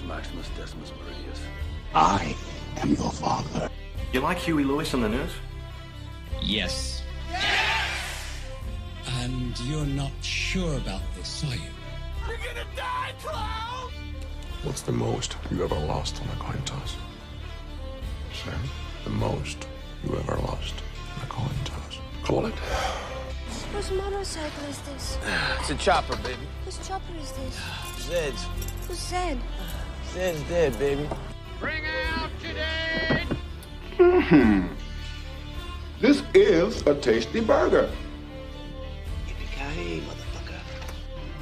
Maximus Decimus Meridius. I am your father. You like Huey Lewis on the news? Yes. And you're not sure about this, are you? You're gonna die, clown! What's the most you ever lost on a coin toss? Sir? The most you ever lost on a coin toss. Call it. Whose motorcycle is this? It's a chopper, baby. Whose chopper is this? Zed's. Who's Zed? Zed's dead, baby. Bring out today! This is a tasty burger. Yippee-ki-yay, motherfucker.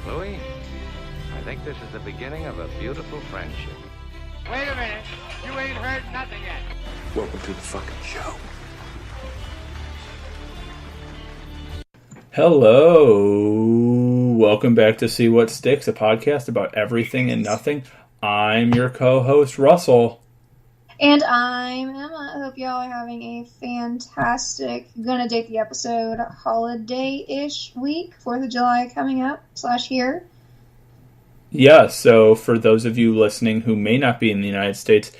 Louis, I think this is the beginning of a beautiful friendship. Wait a minute. You ain't heard nothing yet. Welcome to the fucking show. Hello. Welcome back to See What Sticks, a podcast about everything and nothing. I'm your co-host, Russell. And I'm Emma. I hope y'all are having a fantastic, gonna date the episode, holiday-ish week. 4th of July coming up, /here. Yeah, so for those of you listening who may not be in the United States,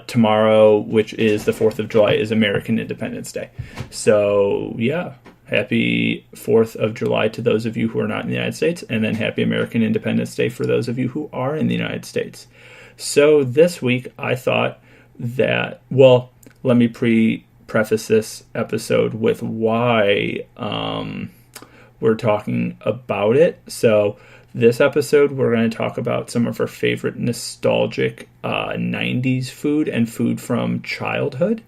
tomorrow, which is the 4th of July, is American Independence Day. So, yeah, happy 4th of July to those of you who are not in the United States, and then happy American Independence Day for those of you who are in the United States. So this week, I thought that, well, let me preface this episode with why we're talking about it. So this episode, we're going to talk about some of our favorite nostalgic 90s food and food from childhood.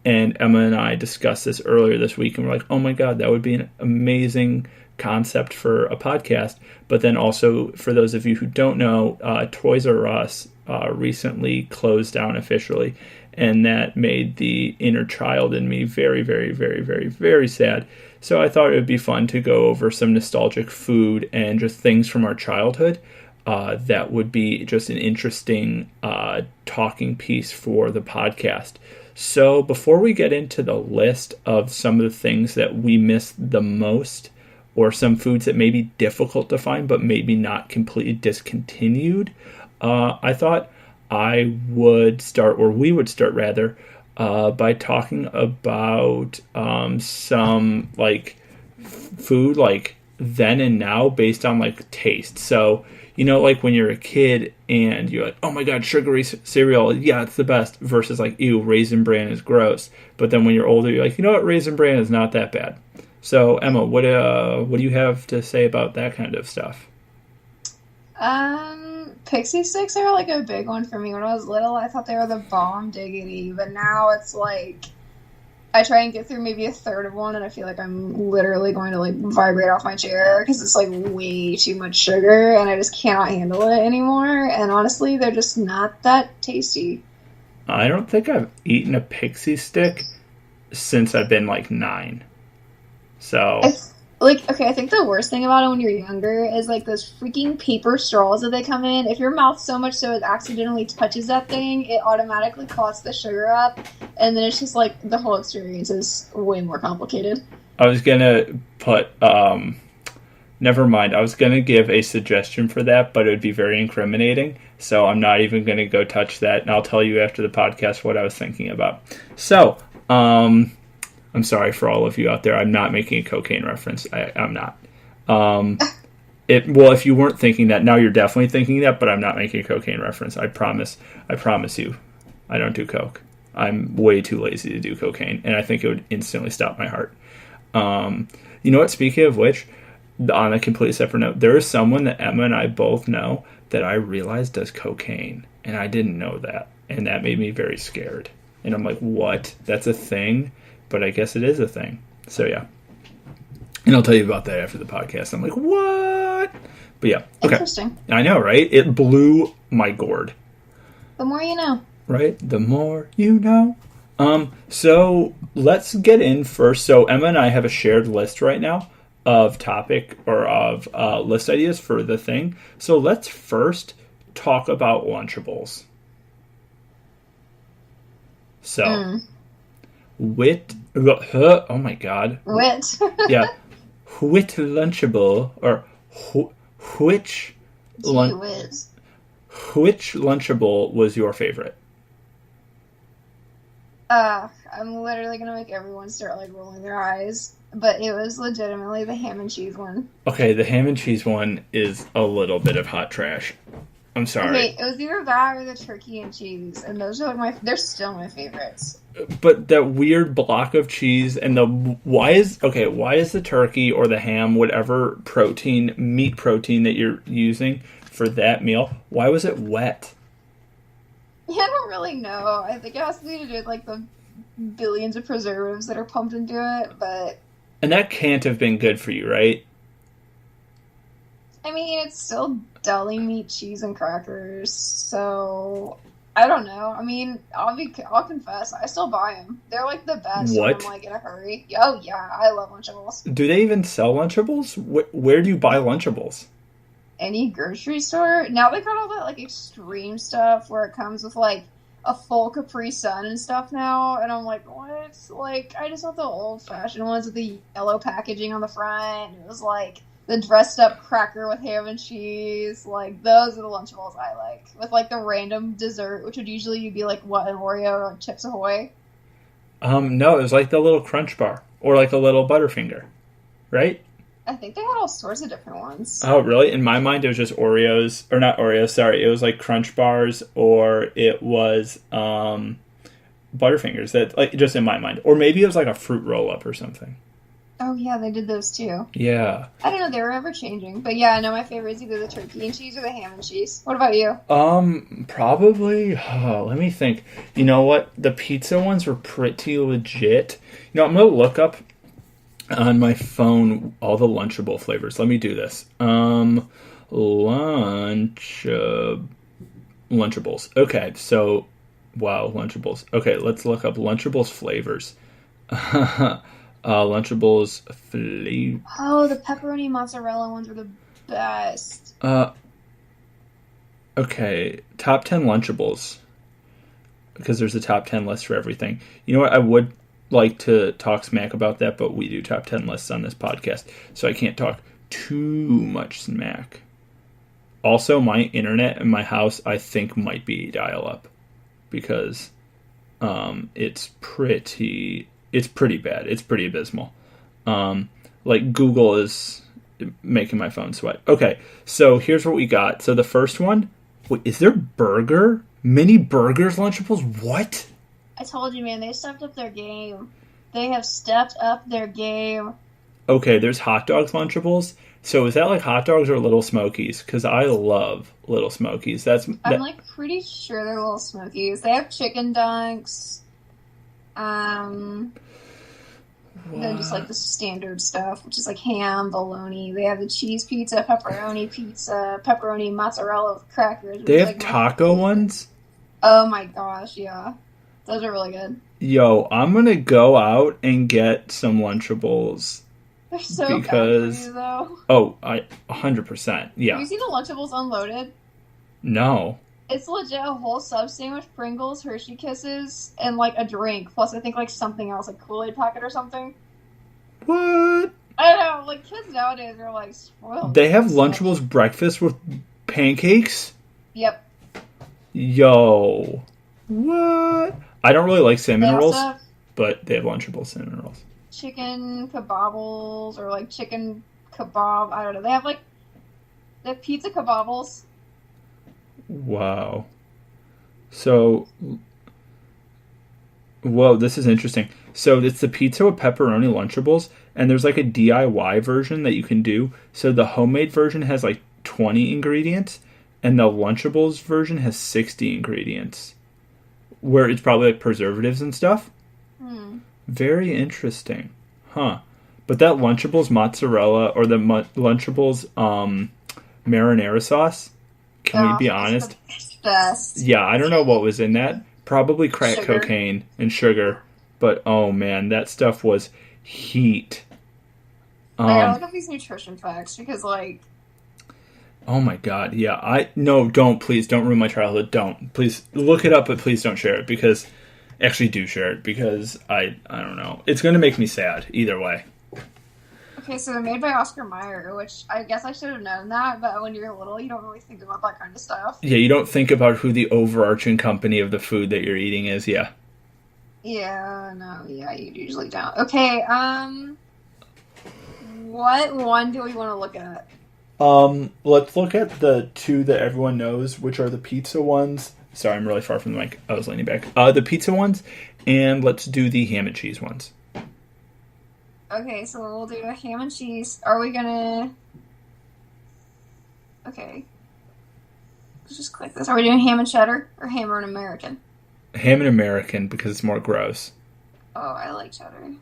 And Emma and I discussed this earlier this week, and we're like, oh my God, that would be an amazing concept for a podcast. But then also, for those of you who don't know, Toys R Us recently closed down officially, and that made the inner child in me very, very, very, very, very sad. So I thought it would be fun to go over some nostalgic food and just things from our childhood. That would be just an interesting talking piece for the podcast. So before we get into the list of some of the things that we miss the most, or some foods that may be difficult to find but maybe not completely discontinued, I thought I would start, or we would start rather, by talking about some like food like then and now based on like taste. So, you know, like when you're a kid and you're like, oh my God, sugary cereal, yeah, it's the best, versus like, ew, Raisin Bran is gross. But then when you're older, you're like, you know what, Raisin Bran is not that bad. So, Emma, what do you have to say about that kind of stuff? Pixie sticks are like a big one for me. When I was little, I thought they were the bomb diggity, but now it's like I try and get through maybe a third of one, and I feel like I'm literally going to like vibrate off my chair because it's like way too much sugar, and I just cannot handle it anymore. And honestly, they're just not that tasty. I don't think I've eaten a Pixie stick since I've been like 9. So, I think the worst thing about it when you're younger is like those freaking paper straws that they come in. If your mouth so much so it accidentally touches that thing, it automatically coughs the sugar up, and then it's just like the whole experience is way more complicated. I was gonna put, never mind. I was gonna give a suggestion for that, but it would be very incriminating. So I'm not even gonna go touch that, and I'll tell you after the podcast what I was thinking about. So, I'm sorry for all of you out there. I'm not making a cocaine reference. I'm not. Well, if you weren't thinking that, now you're definitely thinking that, but I'm not making a cocaine reference. I promise you. I don't do coke. I'm way too lazy to do cocaine, and I think it would instantly stop my heart. You know what? Speaking of which, on a completely separate note, there is someone that Emma and I both know that I realized does cocaine, and I didn't know that, and that made me very scared. And I'm like, what? That's a thing? But I guess it is a thing. So, yeah. And I'll tell you about that after the podcast. I'm like, what? But, yeah. Okay. Interesting. I know, right? It blew my gourd. The more you know. Right? The more you know. So, let's get in first. So, Emma and I have a shared list right now of topic or of list ideas for the thing. So, let's first talk about Lunchables. So... oh my God. Wit. Yeah. Whit Lunchable, or which Which Lunchable was your favorite? I'm literally gonna make everyone start like rolling their eyes, but it was legitimately the ham and cheese one. Okay, the ham and cheese one is a little bit of hot trash. I'm sorry. Okay, it was either that or the turkey and cheese, and those are like they're still my favorites. But that weird block of cheese and why is the turkey or the ham, whatever meat protein that you're using for that meal, why was it wet? Yeah, I don't really know. I think it has to do with like the billions of preservatives that are pumped into it, but And that can't have been good for you, right? I mean, it's still deli meat, cheese, and crackers, so I don't know. I mean, I'll confess, I still buy them. They're like the best What? when I'm like in a hurry. Oh yeah, I love Lunchables. Do they even sell Lunchables? Where do you buy Lunchables? Any grocery store. Now they got all that like extreme stuff where it comes with like a full Capri Sun and stuff now, and I'm like, what? Like, I just want the old-fashioned ones with the yellow packaging on the front. It was like the dressed-up cracker with ham and cheese. Like, those are the Lunchables I like. With like the random dessert, which would usually be like, what, an Oreo or like Chips Ahoy? No, it was like the little Crunch Bar or like a little Butterfinger, right? I think they had all sorts of different ones. Oh, really? In my mind, it was just Oreos, or not Oreos. Sorry, it was like Crunch Bars, or it was Butterfingers. That like just in my mind, or maybe it was like a fruit roll up or something. Oh yeah, they did those too. Yeah. I don't know, they were ever changing, but yeah, no, my favorite is either the turkey and cheese or the ham and cheese. What about you? Probably. Let me think. You know what? The pizza ones were pretty legit. You know, I'm gonna look up on my phone all the Lunchable flavors. Let me do this. Lunchables. Okay, so wow, Lunchables. Okay, let's look up Lunchables flavors. Lunchables flavor. Oh, the pepperoni mozzarella ones were the best. Okay, top 10 Lunchables. Because there's a top 10 list for everything. You know what? I would like to talk smack about that, but we do top 10 lists on this podcast, so I can't talk too much smack. Also, my internet in my house, I think, might be dial-up. Because it's pretty bad. It's pretty abysmal. Like, Google is making my phone sweat. Okay, so here's what we got. So the first one, wait, is there mini burgers Lunchables? What? I told you, man, they stepped up their game. They have stepped up their game. Okay, there's hot dogs Lunchables. So is that like hot dogs or Little Smokies? Because I love Little Smokies. I'm like pretty sure they're Little Smokies. They have chicken dunks. Then just like the standard stuff, which is like ham, bologna. They have the cheese pizza, pepperoni mozzarella with crackers. They have like taco ones? Oh my gosh, yeah. Those are really good. Yo, I'm going to go out and get some Lunchables. They're so bad for you, though. Oh, 100%. Yeah. Have you seen the Lunchables Unloaded? No. It's legit a whole sub sandwich, Pringles, Hershey Kisses, and like a drink. Plus, I think like something else, like Kool-Aid packet or something. What? I know, like kids nowadays are like spoiled. They have Lunchables breakfast with pancakes? Yep. Yo. What? I don't really like cinnamon rolls, have but they have Lunchable cinnamon rolls. chicken kebabbles or like chicken kebab. I don't know. They have pizza kebabbles. Wow. So, whoa, this is interesting. So it's the pizza with pepperoni Lunchables, and there's like a DIY version that you can do. So the homemade version has like 20 ingredients, and the Lunchables version has 60 ingredients, where it's probably like preservatives and stuff. Very interesting. Huh. But that Lunchables mozzarella or the Lunchables marinara sauce, can we be honest? Best. Yeah, I don't know what was in that. Probably crack Sugar. cocaine and sugar. But oh man, that stuff was heat. I gotta look up these nutrition facts because like. Oh my god, yeah. Please don't ruin my childhood. Don't. Please look it up, but please don't share it because actually do share it because I don't know. It's gonna make me sad either way. Okay, so they're made by Oscar Mayer, which I guess I should have known that, but when you're little, you don't really think about that kind of stuff. Yeah, you don't think about who the overarching company of the food that you're eating is, yeah. Yeah, no, yeah, you usually don't. Okay, what one do we want to look at? Let's look at the two that everyone knows, which are the pizza ones. Sorry, I'm really far from the mic. I was leaning back. The pizza ones, and let's do the ham and cheese ones. Okay, so we'll do a ham and cheese. Are we gonna... Okay. Let's just click this. Are we doing ham and cheddar or ham and American? Ham and American, because it's more gross. Oh, I like cheddar.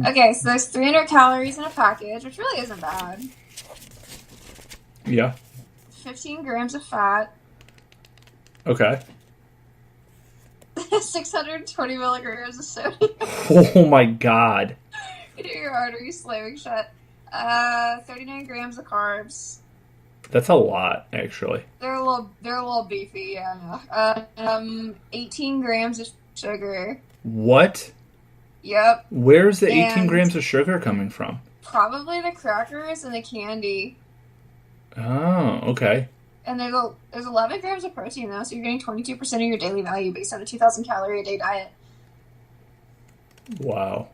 Okay, so there's 300 calories in a package, which really isn't bad. Yeah. 15 grams of fat. Okay. 620 milligrams of sodium. Oh my god. Your arteries slamming shut. 39 grams of carbs. That's a lot, actually. They're a little beefy, yeah. 18 grams of sugar. What? Yep. Where's the 18 And grams of sugar coming from? probably the crackers and the candy. Oh, okay. And there's 11 grams of protein though, so you're getting 22% of your daily value based on a 2,000 calorie a day diet. Wow.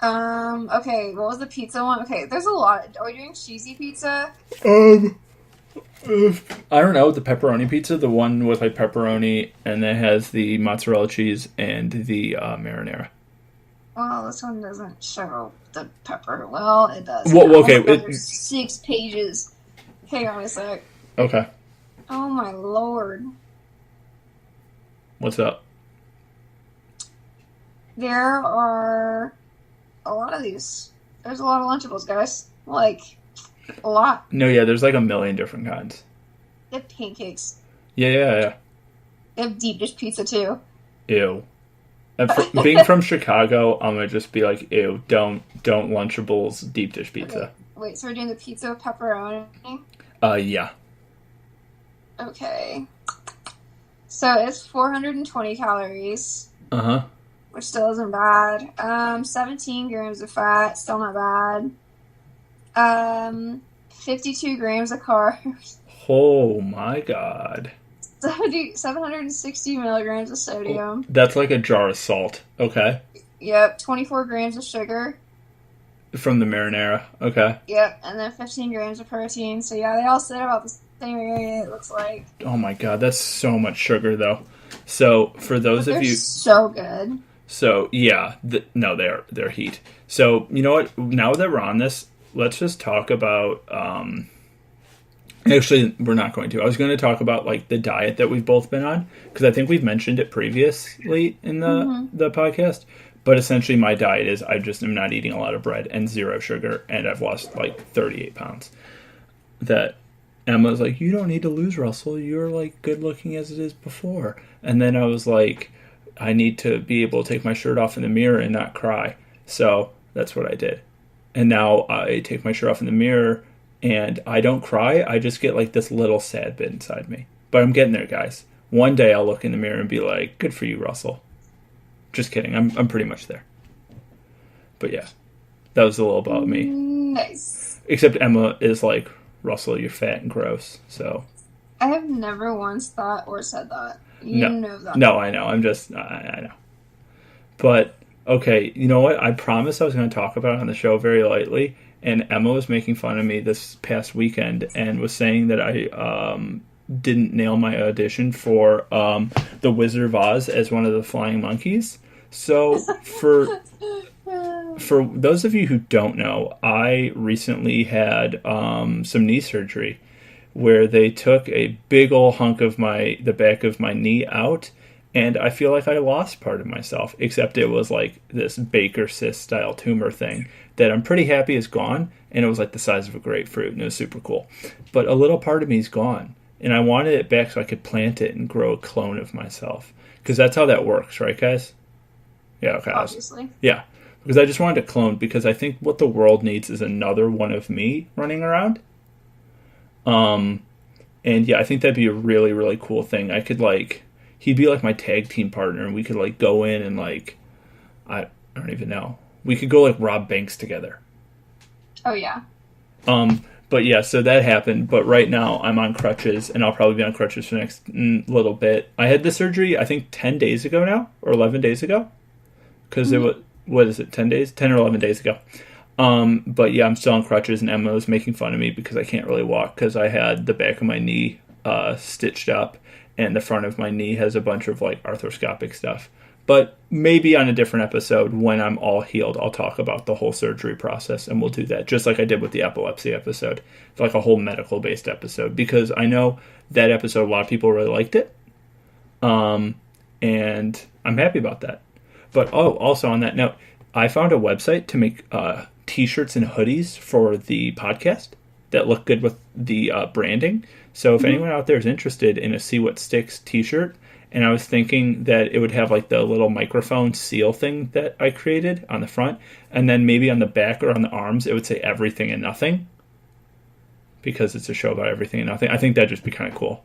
Okay, what was the pizza one? Okay, there's a lot. Are we doing cheesy pizza? I don't know, the pepperoni pizza, the one with like pepperoni and then has the mozzarella cheese and the marinara. Well, this one doesn't show the pepper. Well, it does. Well, okay, Oh my God, there's 6 pages. Hang on a sec. Okay. Oh my lord. What's up? There are a lot of these. There's a lot of Lunchables, guys. Like, a lot. No, yeah, there's like a million different kinds. They have pancakes. Yeah. They have deep dish pizza, too. Ew. And being from Chicago, I'm gonna just be like, ew, don't Lunchables deep dish pizza. Okay. Wait, so we're doing the pizza with pepperoni? Yeah. Okay. So it's 420 calories, Uh-huh. which still isn't bad. 17 grams of fat, still not bad. 52 grams of carbs. Oh my god. 760 milligrams of sodium. That's like a jar of salt. Okay. Yep, 24 grams of sugar. From the marinara. Okay. Yep, and then 15 grams of protein. So yeah, they all sit about the same area, it looks like. Oh my god, that's so much sugar though. So for those But of you, they're so good. so yeah, no, they're heat. So you know what? Now that we're on this, let's just talk about. Actually, we're not going to. I was going to talk about like the diet that we've both been on because I think we've mentioned it previously in the podcast. But essentially, my diet is I just am not eating a lot of bread and 0 sugar, and I've lost like 38 pounds. That Emma's like, you don't need to lose, Russell. You're like good looking as it is before. And then I was like, I need to be able to take my shirt off in the mirror and not cry. So that's what I did. And now I take my shirt off in the mirror and I don't cry. I just get like this little sad bit inside me. But I'm getting there, guys. One day I'll look in the mirror and be like, good for you, Russell. Just kidding. I'm pretty much there. But yeah, that was a little about me. Nice. Except Emma is like, Russell, you're fat and gross. So I have never once thought or said that. You know that. No, I know. I know. But, okay, you know what? I promised I was going to talk about it on the show very lightly. And Emma was making fun of me this past weekend and was saying that I didn't nail my audition for The Wizard of Oz as one of the flying monkeys. So for those of you who don't know, I recently had some knee surgery where they took a big ol' hunk of the back of my knee out, and I feel like I lost part of myself, except it was like this Baker cyst style tumor thing that I'm pretty happy is gone, and it was like the size of a grapefruit, and it was super cool. But a little part of me is gone, and I wanted it back so I could plant it and grow a clone of myself. Because that's how that works, right, guys? Yeah, okay. Obviously. Yeah, because I just wanted to clone, because I think what the world needs is another one of me running around. And yeah, I think that'd be a really, really cool thing. I could he'd be like my tag team partner, and we could go in and I don't even know, We could go like rob banks together. Oh yeah. But yeah, so that happened. But right now I'm on crutches, and I'll probably be on crutches for the next little bit. I had the surgery, I think 10 days ago now, or 11 days ago. Because it was, what is it, 10 days? 10 or 11 days ago. But yeah, I'm still on crutches, and Emma was making fun of me because I can't really walk because I had the back of my knee stitched up, and the front of my knee has a bunch of like arthroscopic stuff. But maybe on a different episode, when I'm all healed, I'll talk about the whole surgery process, and we'll do that, just like I did with the epilepsy episode, like a whole medical-based episode, because I know that episode, a lot of people really liked it, and I'm happy about that. But, also on that note, I found a website to make T-shirts and hoodies for the podcast that look good with the branding. So if anyone out there is interested in a See What Sticks T-shirt, and I was thinking that it would have like the little microphone seal thing that I created on the front, and then maybe on the back or on the arms it would say everything and nothing, because it's a show about everything and nothing. I think that'd just be kind of cool.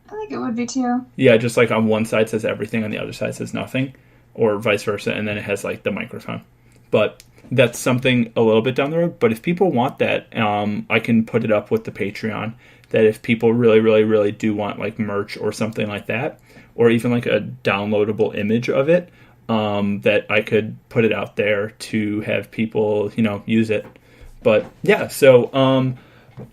I think it would be too. Yeah, just like on one side says everything, on the other side says nothing, or vice versa, and then it has like the microphone. But that's something a little bit down the road. But if people want that, I can put it up with the Patreon, that if people really, really, really do want like merch or something like that, or even like a downloadable image of it, that I could put it out there to have people, use it. But yeah, so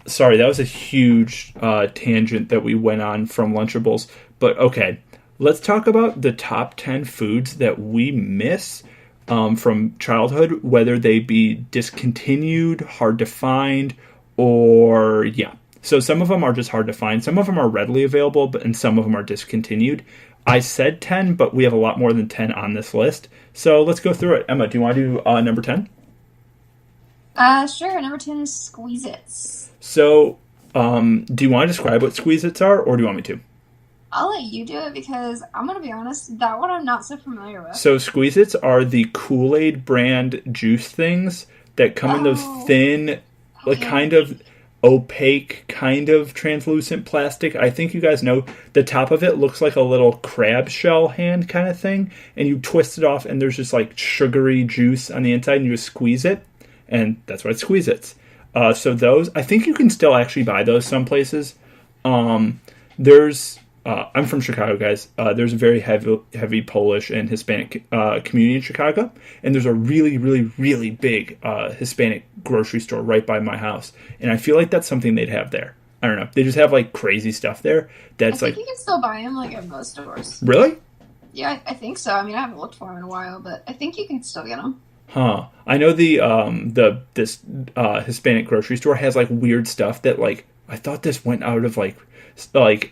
sorry, that was a huge tangent that we went on from Lunchables. But okay, let's talk about the top 10 foods that we miss from childhood, whether they be discontinued, hard to find, or yeah. So some of them are just hard to find. Some of them are readily available, and some of them are discontinued. I said 10, but we have a lot more than 10 on this list. So let's go through it. Emma, do you want to do number 10? Sure. Number 10 is Squeeze-Its. So do you want to describe what Squeeze-Its are, or do you want me to? I'll let you do it because I'm going to be honest, that one I'm not so familiar with. So Squeeze-Its are the Kool-Aid brand juice things that come in those thin, kind of opaque, kind of translucent plastic. I think you guys know the top of it looks like a little crab shell hand kind of thing, and you twist it off and there's just like sugary juice on the inside, and you just squeeze it, and that's why it's Squeeze-Its. So those, I think you can still actually buy those some places. There's I'm from Chicago, guys. There's a very heavy Polish and Hispanic community in Chicago, and there's a really, really, really big Hispanic grocery store right by my house, and I feel like that's something they'd have there. I don't know. They just have like crazy stuff there. That's I think you can still buy them like at most stores. Really? Yeah, I think so. I mean, I haven't looked for them in a while, but I think you can still get them. Huh. I know this Hispanic grocery store has like weird stuff that like I thought this went out of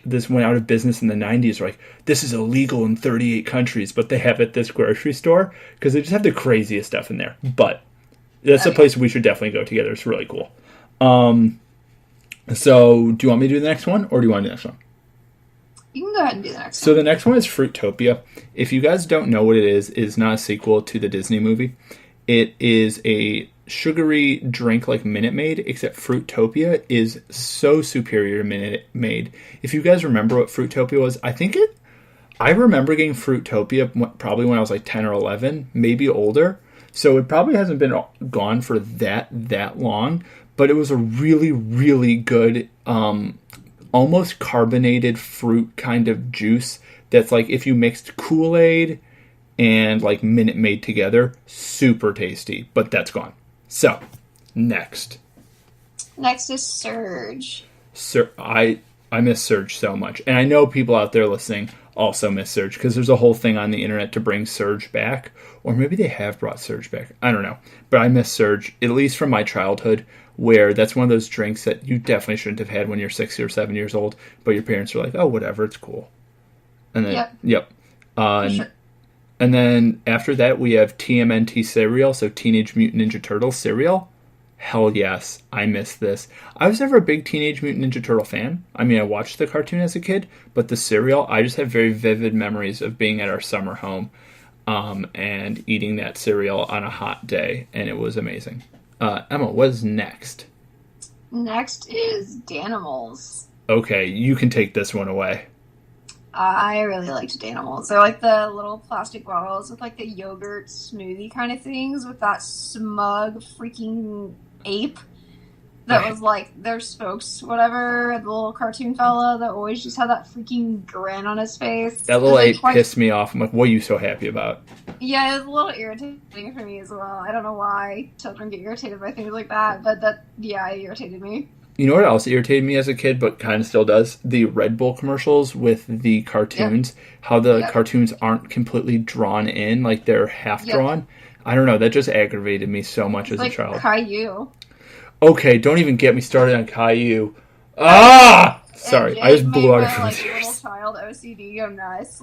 this went out of business in the 90s. Like, this is illegal in 38 countries, but they have it at this grocery store because they just have the craziest stuff in there. But that's a place we should definitely go together. It's really cool. So do you want me to do the next one, or do you want to do the next one? You can go ahead and do the next one. So the next one is Fruitopia. If you guys don't know what it is not a sequel to the Disney movie. It is a sugary drink like Minute Maid, except Fruitopia is so superior to Minute Maid. If you guys remember what Fruitopia was, I remember getting Fruitopia probably when I was like 10 or 11, maybe older. So it probably hasn't been gone for that long, but it was a really, really good, almost carbonated fruit kind of juice that's like if you mixed Kool-Aid and like Minute Maid together, super tasty, but that's gone. So, next. Next is Surge. I miss Surge so much. And I know people out there listening also miss Surge, because there's a whole thing on the internet to bring Surge back. Or maybe they have brought Surge back. I don't know. But I miss Surge, at least from my childhood, where that's one of those drinks that you definitely shouldn't have had when you're 6 or 7 years old, but your parents are like, oh, whatever, it's cool. And then, yep. Sure. And then after that, we have TMNT cereal, so Teenage Mutant Ninja Turtles cereal. Hell yes, I miss this. I was never a big Teenage Mutant Ninja Turtle fan. I mean, I watched the cartoon as a kid, but the cereal, I just have very vivid memories of being at our summer home and eating that cereal on a hot day, and it was amazing. Emma, what is next? Next is Danimals. Okay, you can take this one away. I really liked Danimals. They're like the little plastic bottles with like the yogurt smoothie kind of things with that smug freaking ape that was like their spokes, whatever, the little cartoon fella that always just had that freaking grin on his face. That little ape pissed me off. I'm like, what are you so happy about? Yeah, it was a little irritating for me as well. I don't know why children get irritated by things like that, but it irritated me. You know what else irritated me as a kid, but kind of still does? The Red Bull commercials with the cartoons. Yep. How the cartoons aren't completely drawn in, like they're half drawn. I don't know, that just aggravated me so much as a child. Caillou. Okay, don't even get me started on Caillou. Ah! Sorry, I just blew out everyone's ears. Little child OCD go nuts.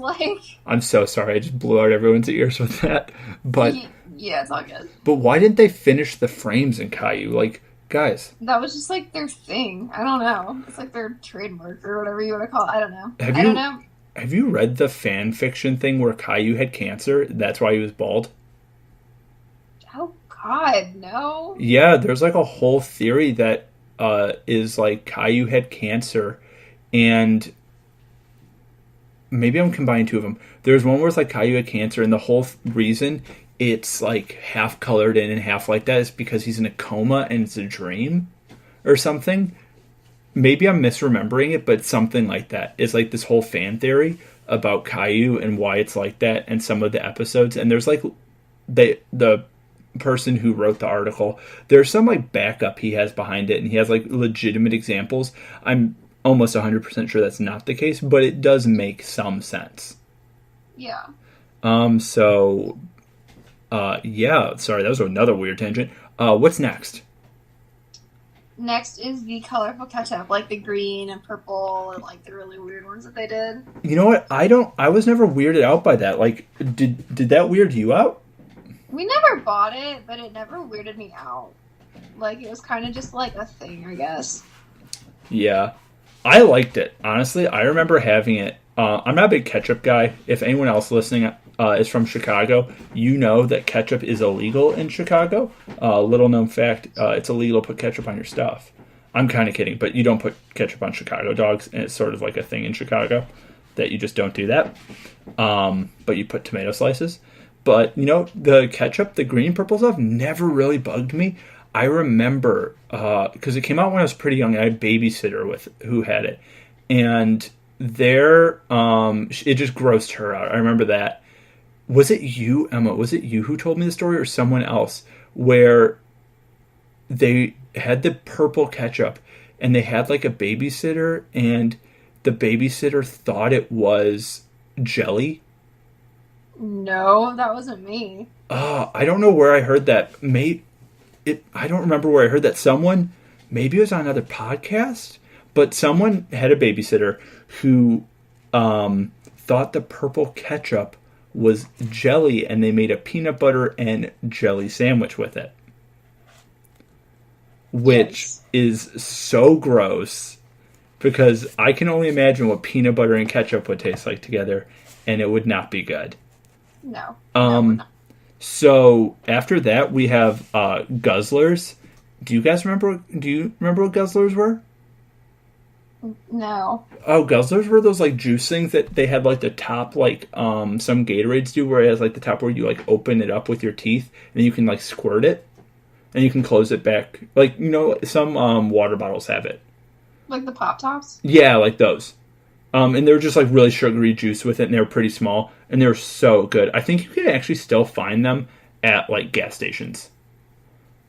I'm so sorry, I just blew out everyone's ears with that. But yeah, it's all good. But why didn't they finish the frames in Caillou? Like, guys. That was just like their thing. I don't know. It's like their trademark or whatever you want to call it. I don't know. I don't know. Have you read the fan fiction thing where Caillou had cancer? That's why he was bald? Oh, God, no. Yeah, there's like a whole theory that is like Caillou had cancer, and maybe I'm combining two of them. There's one where it's like Caillou had cancer, and the whole reason it's like half colored in and half like that is because he's in a coma and it's a dream or something. Maybe I'm misremembering it, but something like that. It's like this whole fan theory about Caillou and why it's like that and some of the episodes. And there's like the person who wrote the article, there's some like backup he has behind it, and he has like legitimate examples. I'm almost 100% sure that's not the case, but it does make some sense. Yeah. Yeah, sorry, that was another weird tangent. What's next? Next is the colorful ketchup, like the green and purple and like the really weird ones that they did. You know what? I was never weirded out by that. Like, did that weird you out? We never bought it, but it never weirded me out. Like, it was kind of just like a thing, I guess. Yeah. I liked it. Honestly, I remember having it. I'm not a big ketchup guy. If anyone else listening is from Chicago, you know that ketchup is illegal in Chicago. Little known fact, it's illegal to put ketchup on your stuff. I'm kind of kidding, but you don't put ketchup on Chicago dogs, and it's sort of like a thing in Chicago that you just don't do that. But you put tomato slices. But, you know, the ketchup, the green purple stuff, never really bugged me. I remember, because it came out when I was pretty young, and I had a babysitter who had it. And it just grossed her out. I remember that. Was it you, Emma? Was it you who told me the story, or someone else, where they had the purple ketchup, and they had like a babysitter, and the babysitter thought it was jelly? No, that wasn't me. I don't know where I heard that. I don't remember where I heard that. Someone, maybe it was on another podcast, but someone had a babysitter who thought the purple ketchup was jelly, and they made a peanut butter and jelly sandwich with it. Which is so gross, because I can only imagine what peanut butter and ketchup would taste like together, and it would not be good. No. So after that, we have Guzzlers. Do you remember what Guzzlers were? No. Oh, Guzzlers were those like juice things that they had like the top, like some Gatorades do, where it has like the top where you like open it up with your teeth and you can like squirt it and you can close it back. Like, you know, some water bottles have it. Like the Pop Tops? Yeah, like those. And they were just like really sugary juice with it, and they were pretty small, and they were so good. I think you can actually still find them at like gas stations.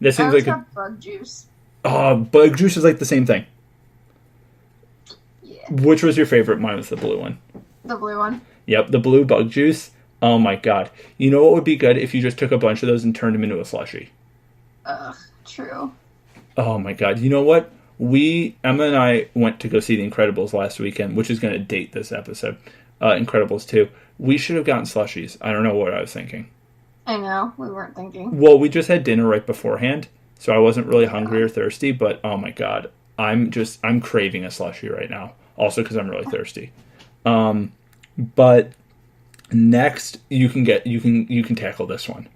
That seems like bug juice. Bug juice is like the same thing. Yeah. Which was your favorite? Mine was the blue one. The blue one. Yep, the blue bug juice. Oh my god! You know what would be good if you just took a bunch of those and turned them into a slushie? True. Oh my god! You know what? Emma and I went to go see The Incredibles last weekend, which is going to date this episode. Incredibles 2. We should have gotten slushies. I don't know what I was thinking. I know. We weren't thinking. Well, we just had dinner right beforehand, so I wasn't really hungry or thirsty, but oh my god. I'm craving a slushie right now. Also because I'm really thirsty. But next, you can tackle this one.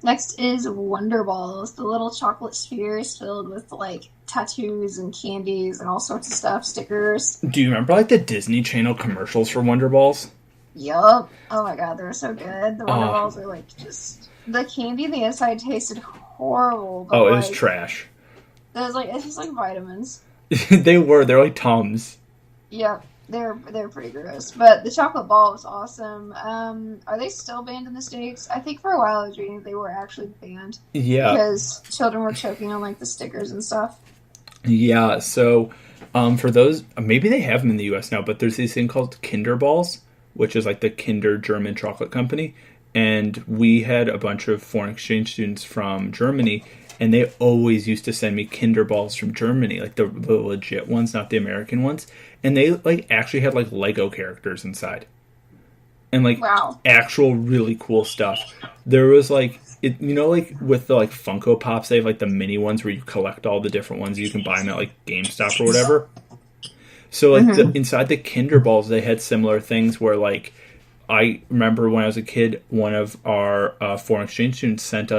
Next is Wonder Balls, the little chocolate spheres filled with like tattoos and candies and all sorts of stuff, stickers. Do you remember like the Disney Channel commercials for Wonder Balls? Yup. Oh my god, they were so good. The Wonder Balls were like just the candy. The inside tasted horrible. But, it was trash. It was like it's just like vitamins. They're like Tums. Yep. They're pretty gross, but the chocolate ball was awesome. Are they still banned in the States? I think for a while I was reading they were actually banned. Yeah, because children were choking on like the stickers and stuff. Yeah, so for those, maybe they have them in the U.S. now, but there's this thing called Kinder Balls, which is like the Kinder German chocolate company, and we had a bunch of foreign exchange students from Germany. And they always used to send me Kinder Balls from Germany, like the legit ones, not the American ones. And they like actually had like Lego characters inside, and like actual really cool stuff. There was like like with the like Funko Pops, they have like the mini ones where you collect all the different ones. You can buy them at like GameStop or whatever. So like inside the Kinder Balls, they had similar things where like I remember when I was a kid, one of our foreign exchange students sent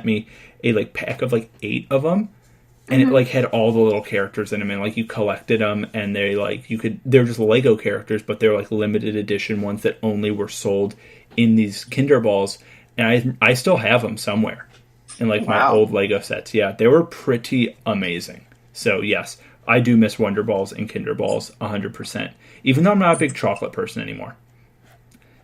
me a like pack of like 8 of them, and it like had all the little characters in them, and like you collected them, and they're just Lego characters, but they're like limited edition ones that only were sold in these Kinder Balls, and I still have them somewhere in like my old Lego sets. Yeah, they were pretty amazing. So yes, I do miss Wonder Balls and Kinder Balls 100%, even though I'm not a big chocolate person anymore.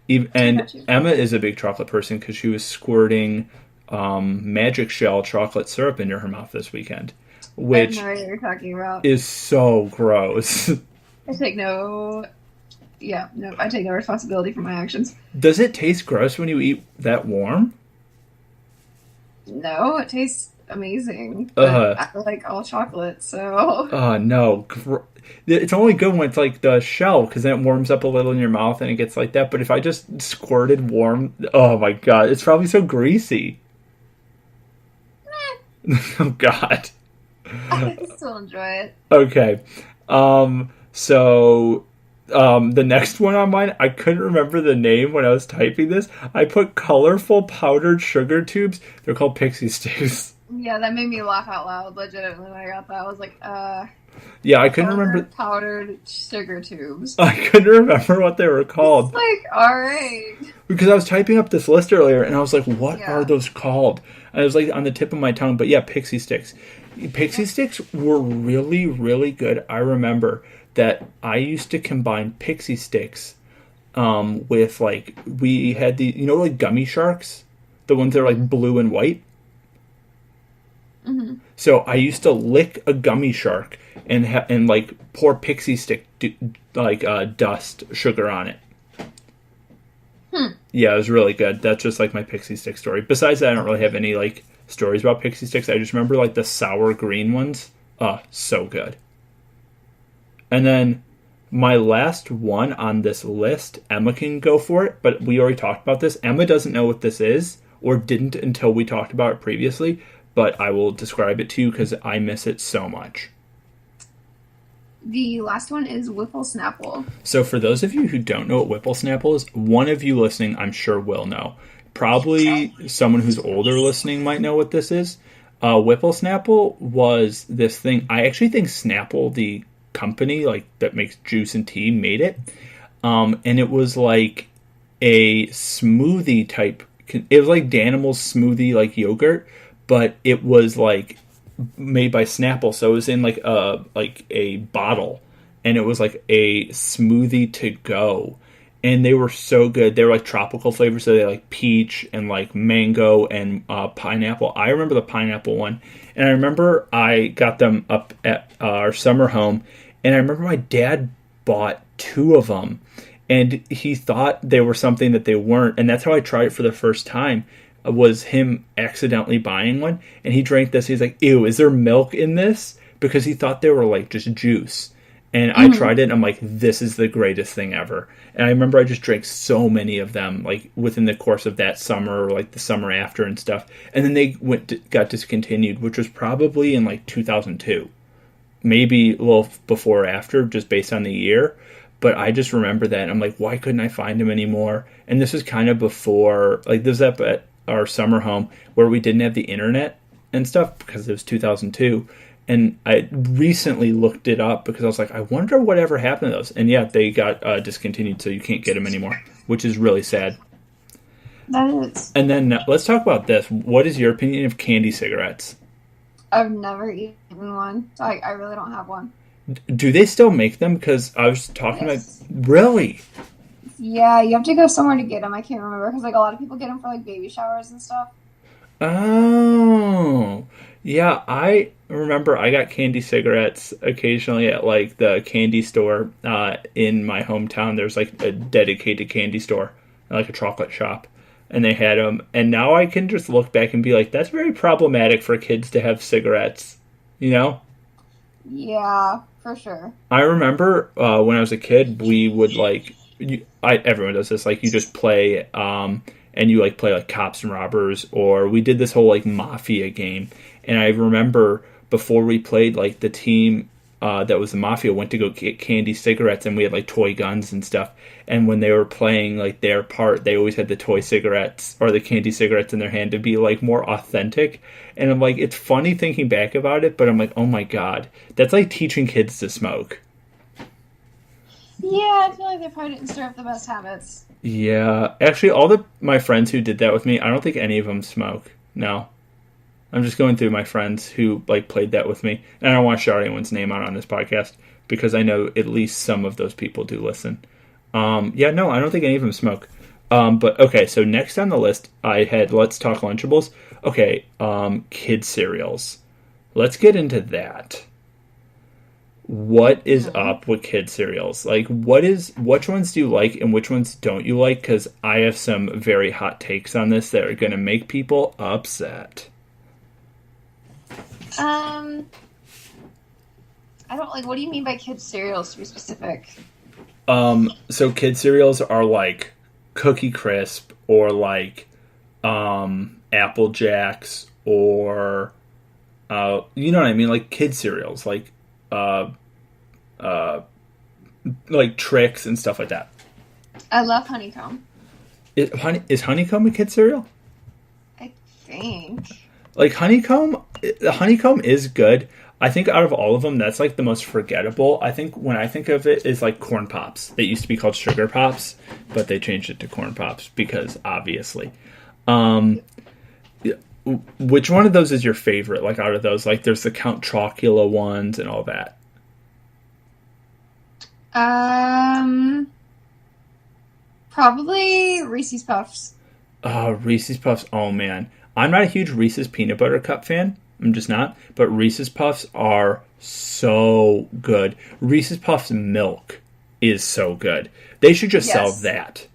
And Emma is a big chocolate person because she was squirting Magic Shell chocolate syrup into her mouth this weekend, which I know what you're talking about. Is so gross. I take no responsibility for my actions. Does it taste gross when you eat that warm? No, it tastes amazing. But I like all chocolate, so. No. It's only good when it's like the shell, because then it warms up a little in your mouth and it gets like that. But if I just squirted warm, oh my god, it's probably so greasy. Oh god. I still enjoy it. Okay. So the next one on mine, I couldn't remember the name when I was typing this. I put colorful powdered sugar tubes. They're called Pixie Sticks. Yeah, that made me laugh out loud, legitimately, when I got that. I was like, yeah, I couldn't remember. Powdered sugar tubes. I couldn't remember what they were called. It's like, alright. Because I was typing up this list earlier, and I was like, what are those called? And it was like on the tip of my tongue, but yeah, Pixie Sticks. Pixie Sticks were really, really good. I remember that I used to combine Pixie Sticks with, like, we had the, like Gummy Sharks? The ones that are, like, blue and white? Mm-hmm. So I used to lick a Gummy Shark and like, pour Pixie Stick, dust sugar on it. Yeah, it was really good. That's just, like, my Pixie Stick story. Besides that, I don't really have any, like, stories about Pixie Sticks. I just remember, like, the sour green ones. So good. And then my last one on this list, Emma can go for it, but we already talked about this. Emma doesn't know what this is, or didn't until we talked about it previously, but I will describe it to you because I miss it so much. The last one is Whipple Snapple. So for those of you who don't know what Whipple Snapple is, one of you listening, I'm sure will know. Probably someone who's older listening might know what this is. Whipple Snapple was this thing. I actually think Snapple, the company like that makes juice and tea, made it. And it was like a smoothie type. It was like Danimals smoothie, like yogurt, but it was like made by Snapple, so it was in like a bottle, and it was like a smoothie to go, and they were so good. They were like tropical flavors, so they had like peach and like mango and pineapple. I remember the pineapple one, and I remember I got them up at our summer home, and I remember my dad bought 2 of them, and he thought they were something that they weren't, and that's how I tried it for the first time. Was him accidentally buying one, and he drank this. He's like, ew, is there milk in this? Because he thought they were like just juice. And I tried it, and I'm like, this is the greatest thing ever. And I remember I just drank so many of them, like within the course of that summer, or like the summer after and stuff. And then they got discontinued, which was probably in like 2002, maybe a little before or after, just based on the year. But I just remember that, and I'm like, why couldn't I find them anymore? And this was kind of before, like, this was up at our summer home where we didn't have the internet and stuff because it was 2002. And I recently looked it up because I was like, I wonder whatever happened to those. And yeah, they got discontinued, so you can't get them anymore, which is really sad. That is. And then let's talk about this. What is your opinion of candy cigarettes? I've never eaten one, so I really don't have one. Do they still make them? Because I was talking Yes. about... Really? Yeah, you have to go somewhere to get them. I can't remember because like a lot of people get them for like baby showers and stuff. Oh, yeah. I remember I got candy cigarettes occasionally at like the candy store in my hometown. There's like a dedicated candy store, like a chocolate shop, and they had them. And now I can just look back and be like, that's very problematic for kids to have cigarettes, you know? Yeah, for sure. I remember when I was a kid, we would like, everyone does this, like you just play, and you like play like cops and robbers, or we did this whole like mafia game. And I remember before we played, like the team that was the mafia went to go get candy cigarettes, and we had like toy guns and stuff. And when they were playing like their part, they always had the toy cigarettes or the candy cigarettes in their hand to be like more authentic. And I'm like, it's funny thinking back about it, but I'm like, oh my God, that's like teaching kids to smoke. Yeah, I feel like they probably didn't stir up the best habits. Yeah, actually, my friends who did that with me, I don't think any of them smoke. No, I'm just going through my friends who like played that with me, and I don't want to shout anyone's name out on this podcast because I know at least some of those people do listen. Yeah, no, I don't think any of them smoke. But okay, so next on the list, I had Let's Talk Lunchables. Okay, kid cereals. Let's get into that. What is up with kid cereals? Like, which ones do you like and which ones don't you like? Because I have some very hot takes on this that are going to make people upset. I don't like. What do you mean by kid cereals? To be specific. So kid cereals are like Cookie Crisp or like Apple Jacks or you know what I mean? Like kid cereals, like Trix and stuff like that. I love honeycomb. Is honeycomb a kid cereal? I think. Like honeycomb is good. I think out of all of them, that's like the most forgettable. I think when I think of it, is like Corn Pops. They used to be called Sugar Pops, but they changed it to Corn Pops because obviously. Which one of those is your favorite? Like out of those, like there's the Count Chocula ones and all that. Probably Reese's Puffs. Reese's Puffs. Oh man, I'm not a huge Reese's Peanut Butter Cup fan. I'm just not. But Reese's Puffs are so good. Reese's Puffs milk is so good. They should just sell that.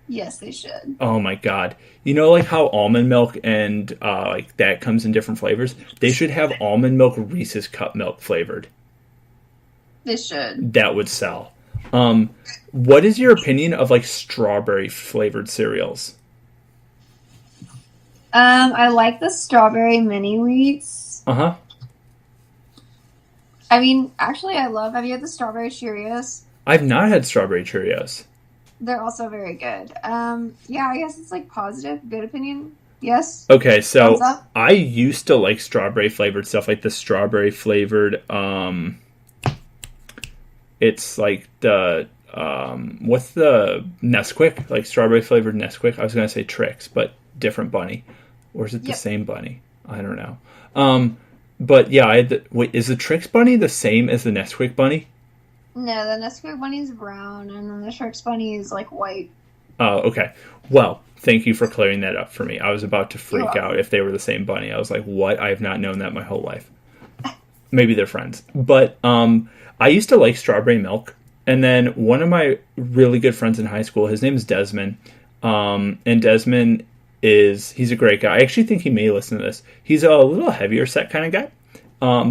Yes, they should. Oh my God. You know like how almond milk and like that comes in different flavors? They should have almond milk Reese's Cup milk flavored. They should. That would sell. What is your opinion of like strawberry flavored cereals? I like the strawberry mini wheats. Uh-huh. I mean, actually, have you had the strawberry Cheerios? I've not had strawberry Cheerios. They're also very good. Yeah, I guess it's like positive, good opinion. Yes. Okay, so I used to like strawberry flavored stuff, like the strawberry flavored, it's like the, what's the Nesquik? Like strawberry flavored Nesquik? I was going to say Trix, but different bunny. Or is it the same bunny? I don't know. But yeah, is the Trix bunny the same as the Nesquik bunny? No, the Nesquik bunny is brown, and then the Trix bunny is like white. Oh, okay. Well, thank you for clearing that up for me. I was about to freak out if they were the same bunny. I was like, what? I have not known that my whole life. Maybe they're friends. But I used to like strawberry milk. And then one of my really good friends in high school, his name is Desmond. And Desmond he's a great guy. I actually think he may listen to this. He's a little heavier set kind of guy.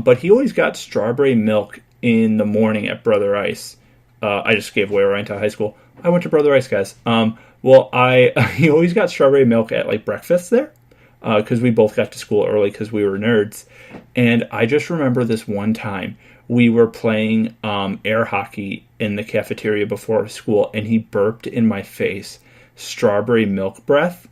But he always got strawberry milk in the morning at Brother Ice. I just gave away right into high school. I went to Brother Ice, guys. He always got strawberry milk at like breakfast there. Because we both got to school early because we were nerds. And I just remember this one time we were playing air hockey in the cafeteria before school, and he burped in my face strawberry milk breath.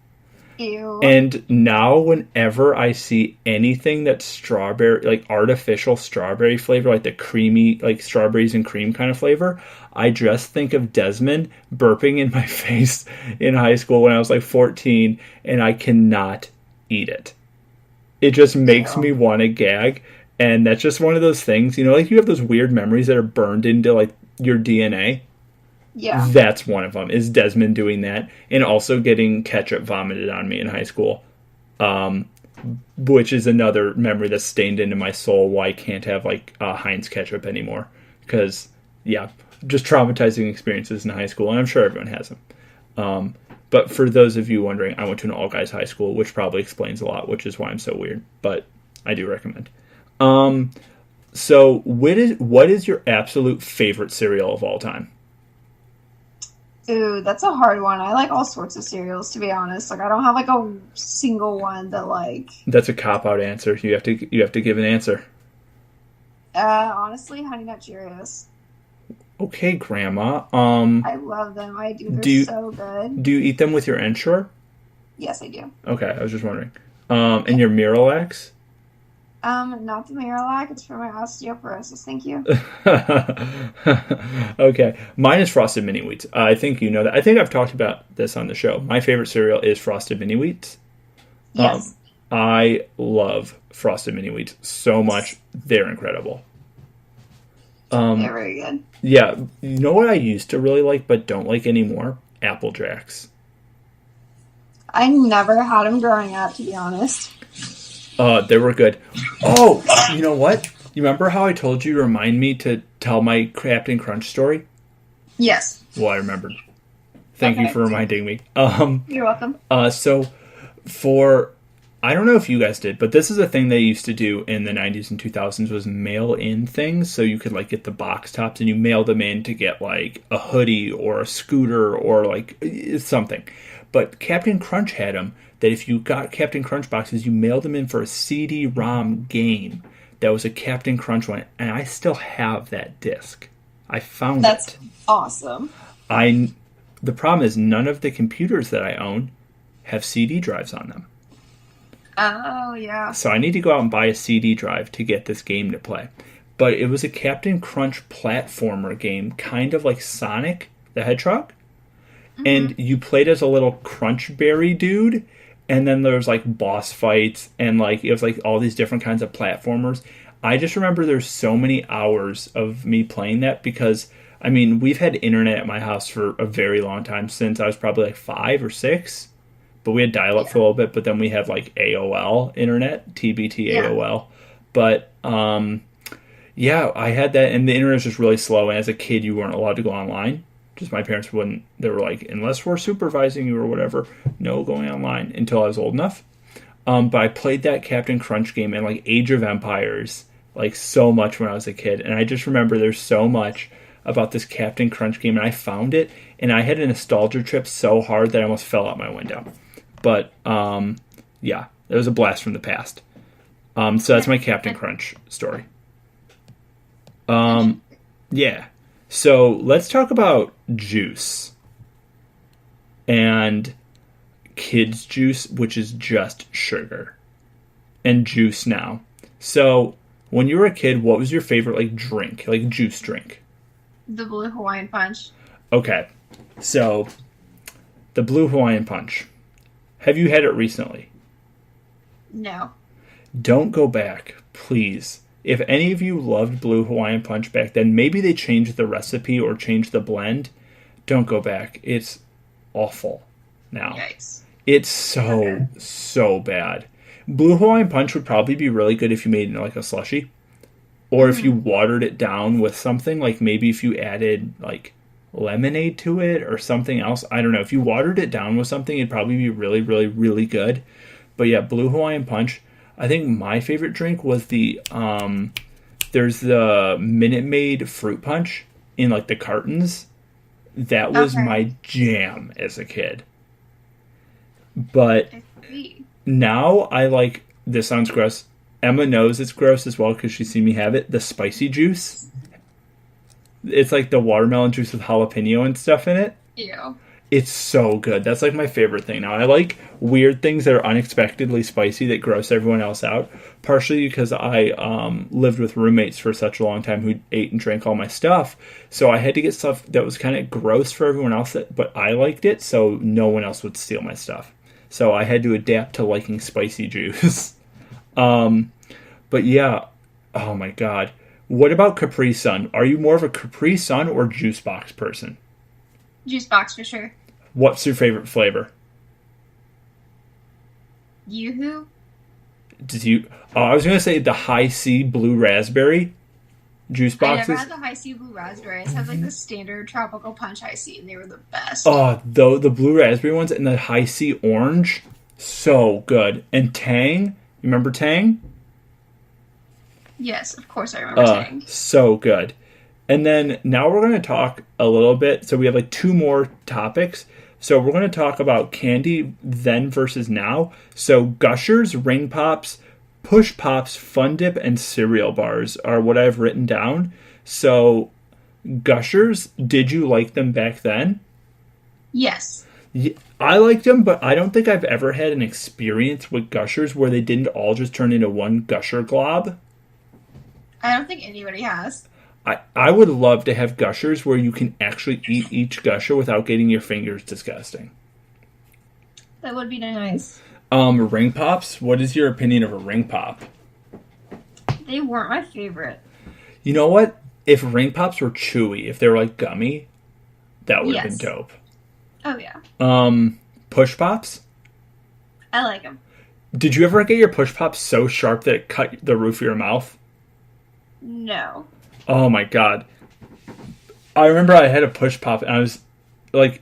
Ew. And now whenever I see anything that's strawberry, like artificial strawberry flavor, like the creamy, like strawberries and cream kind of flavor, I just think of Desmond burping in my face in high school when I was like 14, and I cannot eat it. It just makes me want to gag. And that's just one of those things, you know, like you have those weird memories that are burned into like your DNA. Yeah. That's one of them, is Desmond doing that. And also getting ketchup vomited on me in high school. Which is another memory that's stained into my soul why I can't have like Heinz ketchup anymore. Because, yeah, just traumatizing experiences in high school. And I'm sure everyone has them. But for those of you wondering, I went to an all-guys high school, which probably explains a lot, which is why I'm so weird. But I do recommend. So what is your absolute favorite cereal of all time? Ooh, that's a hard one. I like all sorts of cereals, to be honest. Like, I don't have like a single one that like. That's a cop-out answer. You have to give an answer. Honestly, Honey Nut Cheerios. Okay, Grandma. I love them. I do. They're so good. Do you eat them with your Ensure? Yes, I do. Okay, I was just wondering. And your Miralax? Not the Miralax. It's for my osteoporosis. Thank you. Okay. Mine is Frosted Mini Wheats. I think you know that. I think I've talked about this on the show. My favorite cereal is Frosted Mini Wheats. Yes. I love Frosted Mini Wheats so much. They're incredible. They're very good. Yeah. You know what I used to really like but don't like anymore? Apple Jacks. I never had them growing up, to be honest. They were good. Oh, you know what? You remember how I told you to remind me to tell my Captain Crunch story? Yes. Well, I remembered. Thank you for reminding me. You're welcome. So I don't know if you guys did, but this is a thing they used to do in the 90s and 2000s was mail in things. So you could like get the box tops and you mail them in to get like a hoodie or a scooter or like something. But Captain Crunch had them that if you got Captain Crunch boxes, you mailed them in for a CD-ROM game that was a Captain Crunch one. And I still have that disc. I found it. That's awesome. The problem is none of the computers that I own have CD drives on them. Oh, yeah. So I need to go out and buy a CD drive to get this game to play. But it was a Captain Crunch platformer game, kind of like Sonic the Hedgehog. Mm-hmm. And you played as a little Crunch Berry dude. And then there was like boss fights and like it was like all these different kinds of platformers. I just remember there's so many hours of me playing that because, I mean, we've had internet at my house for a very long time since I was probably like 5 or 6. But we had dial-up for a little bit, but then we had like AOL internet, TBT AOL. But yeah, I had that, and the internet was just really slow. And as a kid, you weren't allowed to go online. Just my parents wouldn't. They were like, unless we're supervising you or whatever, no going online until I was old enough. But I played that Captain Crunch game and like Age of Empires like so much when I was a kid, and I just remember there's so much about this Captain Crunch game, and I found it, and I had a nostalgia trip so hard that I almost fell out my window. But yeah, it was a blast from the past. So that's my Captain Crunch story. Yeah. So let's talk about juice and kids juice, which is just sugar and juice now. So when you were a kid, what was your favorite like drink, like juice drink? The Blue Hawaiian Punch. Okay. So the Blue Hawaiian Punch. Have you had it recently? No. Don't go back, please. If any of you loved Blue Hawaiian Punch back then, maybe they changed the recipe or changed the blend. Don't go back. It's awful now. Yikes. It's so bad. Blue Hawaiian Punch would probably be really good if you made it like a slushie. Or if you watered it down with something, like maybe if you added like lemonade to it or something else. I don't know. If you watered it down with something, it'd probably be really, really, really good. But yeah, Blue Hawaiian Punch. I think my favorite drink was the, there's the Minute Maid fruit punch in like the cartons. That was my jam as a kid. But now I like, this sounds gross. Emma knows it's gross as well because she's seen me have it. The spicy juice. It's like the watermelon juice with jalapeno and stuff in it. Ew. It's so good. That's like my favorite thing. Now, I like weird things that are unexpectedly spicy that gross everyone else out. Partially because I lived with roommates for such a long time who ate and drank all my stuff. So I had to get stuff that was kind of gross for everyone else, but I liked it, so no one else would steal my stuff. So I had to adapt to liking spicy juice. But yeah, oh my god. What about Capri Sun? Are you more of a Capri Sun or juice box person? Juice box for sure. What's your favorite flavor? Yoo-hoo? Did you? I was gonna say the High C blue raspberry juice boxes. I never had the High C blue raspberry. I had like the standard tropical punch High C, and they were the best. Oh, the blue raspberry ones and the High C orange, so good. And Tang, you remember Tang? Yes, of course I remember Tang. So good. And then now we're going to talk a little bit. So we have like 2 more topics. So we're going to talk about candy then versus now. So Gushers, Ring Pops, Push Pops, Fun Dip, and cereal bars are what I've written down. So Gushers, did you like them back then? Yes. I liked them, but I don't think I've ever had an experience with Gushers where they didn't all just turn into one Gusher glob. I don't think anybody has. I would love to have Gushers where you can actually eat each Gusher without getting your fingers disgusting. That would be nice. Ring Pops, what is your opinion of a Ring Pop? They weren't my favorite. You know what? If Ring Pops were chewy, if they were like gummy, that would have been dope. Oh, yeah. Push Pops? I like them. Did you ever get your Push Pops so sharp that it cut the roof of your mouth? No. Oh my god. I remember I had a Push Pop and I was like,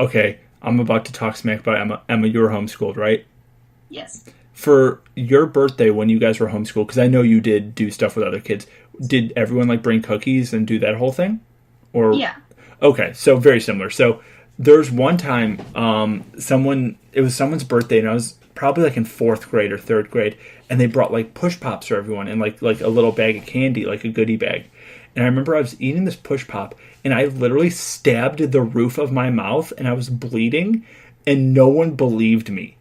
okay, I'm about to talk smack about Emma, you were homeschooled, right? Yes. For your birthday when you guys were homeschooled, because I know you did do stuff with other kids, did everyone like bring cookies and do that whole thing? Or yeah. Okay, so very similar. So there's one time it was someone's birthday and I was probably like in 4th grade or 3rd grade, and they brought like Push Pops for everyone and like a little bag of candy, like a goodie bag. And I remember I was eating this Push Pop and I literally stabbed the roof of my mouth and I was bleeding and no one believed me.